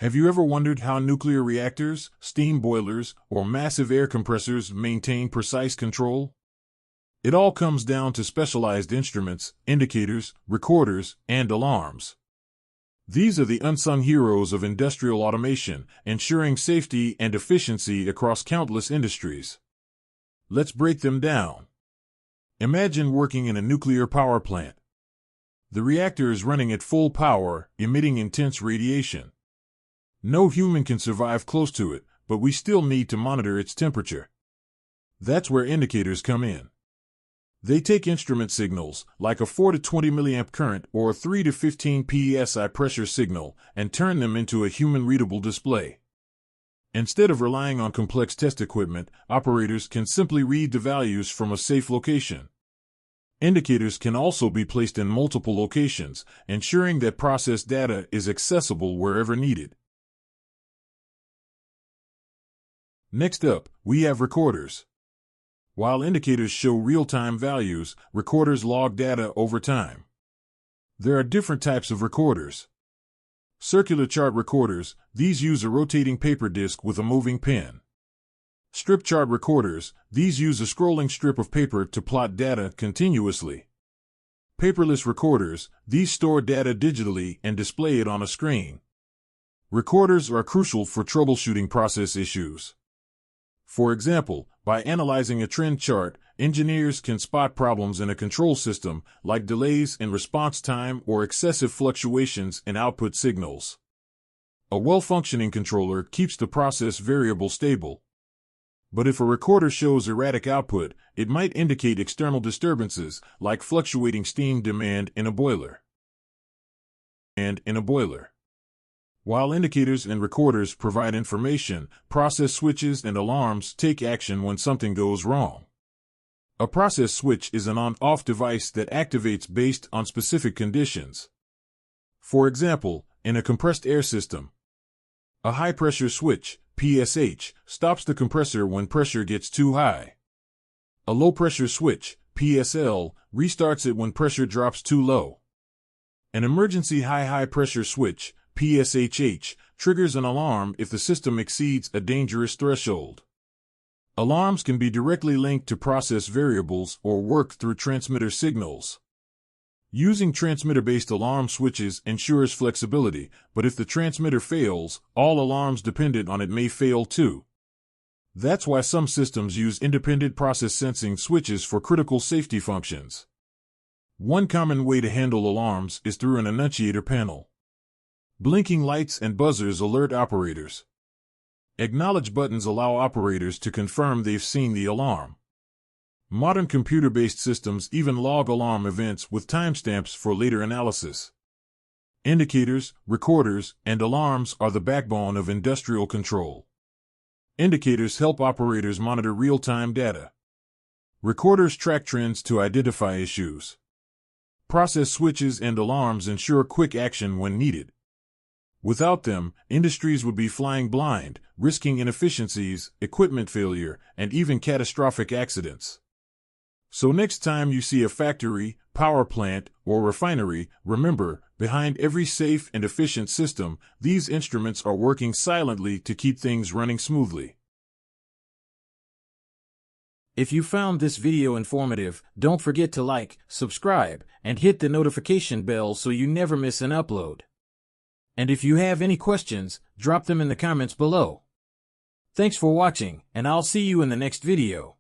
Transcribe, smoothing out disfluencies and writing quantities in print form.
Have you ever wondered how nuclear reactors, steam boilers, or massive air compressors maintain precise control? It all comes down to specialized instruments, indicators, recorders, and alarms. These are the unsung heroes of industrial automation, ensuring safety and efficiency across countless industries. Let's break them down. Imagine working in a nuclear power plant. The reactor is running at full power, emitting intense radiation. No human can survive close to it, but we still need to monitor its temperature. That's where indicators come in. They take instrument signals, like a 4 to 20 milliamp current or a 3 to 15 psi pressure signal, and turn them into a human-readable display. Instead of relying on complex test equipment, operators can simply read the values from a safe location. Indicators can also be placed in multiple locations, ensuring that processed data is accessible wherever needed. Next up, we have recorders. While indicators show real-time values, recorders log data over time. There are different types of recorders. Circular chart recorders, these use a rotating paper disc with a moving pen. Strip chart recorders, these use a scrolling strip of paper to plot data continuously. Paperless recorders, these store data digitally and display it on a screen. Recorders are crucial for troubleshooting process issues. For example, by analyzing a trend chart, engineers can spot problems in a control system, like delays in response time or excessive fluctuations in output signals. A well-functioning controller keeps the process variable stable. But if a recorder shows erratic output, it might indicate external disturbances, like fluctuating steam demand in a boiler. While indicators and recorders provide information, process switches and alarms take action when something goes wrong. A process switch is an on-off device that activates based on specific conditions. For example, in a compressed air system, a high-pressure switch, PSH, stops the compressor when pressure gets too high. A low-pressure switch, PSL, restarts it when pressure drops too low. An emergency high-pressure switch, PSHH, triggers an alarm if the system exceeds a dangerous threshold. Alarms can be directly linked to process variables or work through transmitter signals. Using transmitter-based alarm switches ensures flexibility, but if the transmitter fails, all alarms dependent on it may fail too. That's why some systems use independent process sensing switches for critical safety functions. One common way to handle alarms is through an annunciator panel. Blinking lights and buzzers alert operators. Acknowledge buttons allow operators to confirm they've seen the alarm. Modern computer-based systems even log alarm events with timestamps for later analysis. Indicators, recorders, and alarms are the backbone of industrial control. Indicators help operators monitor real-time data. Recorders track trends to identify issues. Process switches and alarms ensure quick action when needed. Without them, industries would be flying blind, risking inefficiencies, equipment failure, and even catastrophic accidents. So next time you see a factory, power plant, or refinery, remember, behind every safe and efficient system, these instruments are working silently to keep things running smoothly. If you found this video informative, don't forget to like, subscribe, and hit the notification bell so you never miss an upload. And if you have any questions, drop them in the comments below. Thanks for watching, and I'll see you in the next video.